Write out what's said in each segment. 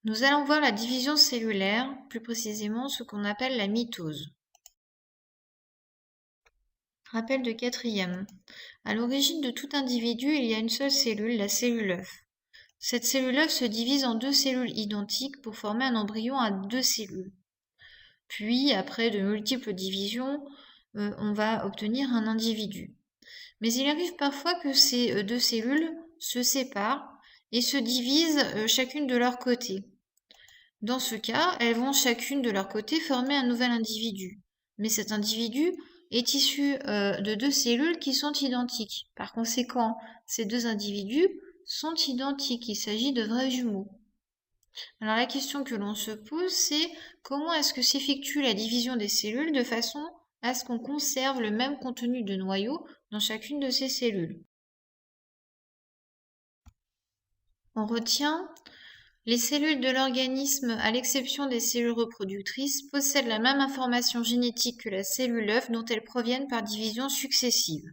Nous allons voir la division cellulaire, plus précisément ce qu'on appelle la mitose. Rappel de quatrième. À l'origine de tout individu, il y a une seule cellule, la cellule œuf. Cette cellule œuf se divise en deux cellules identiques pour former un embryon à deux cellules. Puis, après de multiples divisions, on va obtenir un individu. Mais il arrive parfois que ces deux cellules se séparent et se divisent chacune de leur côté. Dans ce cas, elles vont chacune de leur côté former un nouvel individu. Mais cet individu est issu de deux cellules qui sont identiques. Par conséquent, ces deux individus sont identiques. Il s'agit de vrais jumeaux. Alors la question que l'on se pose, c'est comment est-ce que s'effectue la division des cellules de façon à ce qu'on conserve le même contenu de noyau dans chacune de ces cellules. On retient les cellules de l'organisme, à l'exception des cellules reproductrices, possèdent la même information génétique que la cellule œuf dont elles proviennent par division successive.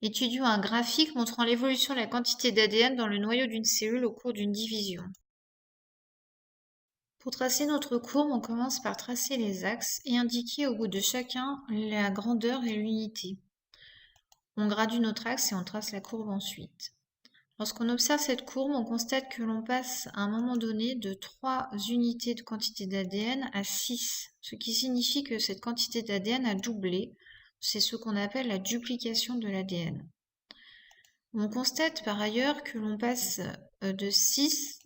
Étudions un graphique montrant l'évolution de la quantité d'ADN dans le noyau d'une cellule au cours d'une division. Pour tracer notre courbe, on commence par tracer les axes et indiquer au bout de chacun la grandeur et l'unité. On gradue notre axe et on trace la courbe ensuite. Lorsqu'on observe cette courbe, on constate que l'on passe à un moment donné de 3 unités de quantité d'ADN à 6, ce qui signifie que cette quantité d'ADN a doublé. C'est ce qu'on appelle la duplication de l'ADN. On constate par ailleurs que l'on passe de 6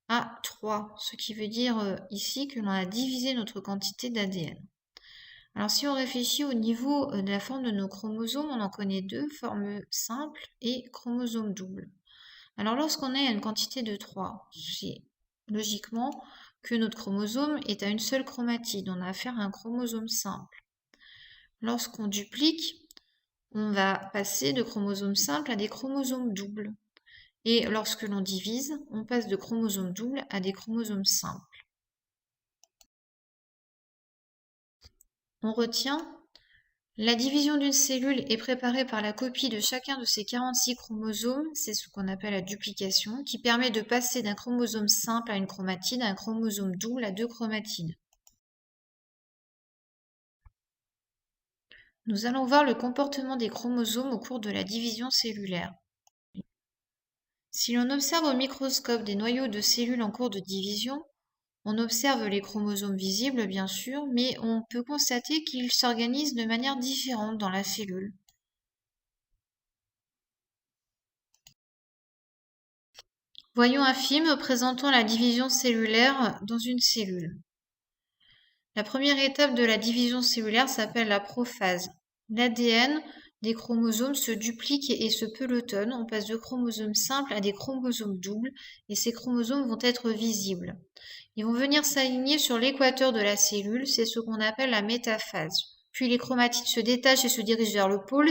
à 3, ce qui veut dire ici que l'on a divisé notre quantité d'ADN. Alors si on réfléchit au niveau de la forme de nos chromosomes, on en connaît deux, forme simple et chromosome double. Alors lorsqu'on est à une quantité de 3, c'est logiquement que notre chromosome est à une seule chromatide. On a affaire à un chromosome simple. Lorsqu'on duplique, on va passer de chromosomes simples à des chromosomes doubles. Et lorsque l'on divise, on passe de chromosomes doubles à des chromosomes simples. On retient la division d'une cellule est préparée par la copie de chacun de ses 46 chromosomes, c'est ce qu'on appelle la duplication, qui permet de passer d'un chromosome simple à une chromatide, à un chromosome double à deux chromatides. Nous allons voir le comportement des chromosomes au cours de la division cellulaire. Si l'on observe au microscope des noyaux de cellules en cours de division, on observe les chromosomes visibles, bien sûr, mais on peut constater qu'ils s'organisent de manière différente dans la cellule. Voyons un film présentant la division cellulaire dans une cellule. La première étape de la division cellulaire s'appelle la prophase. L'ADN des chromosomes se duplique et se pelotonne. On passe de chromosomes simples à des chromosomes doubles et ces chromosomes vont être visibles. Ils vont venir s'aligner sur l'équateur de la cellule, c'est ce qu'on appelle la métaphase. Puis les chromatides se détachent et se dirigent vers le pôle.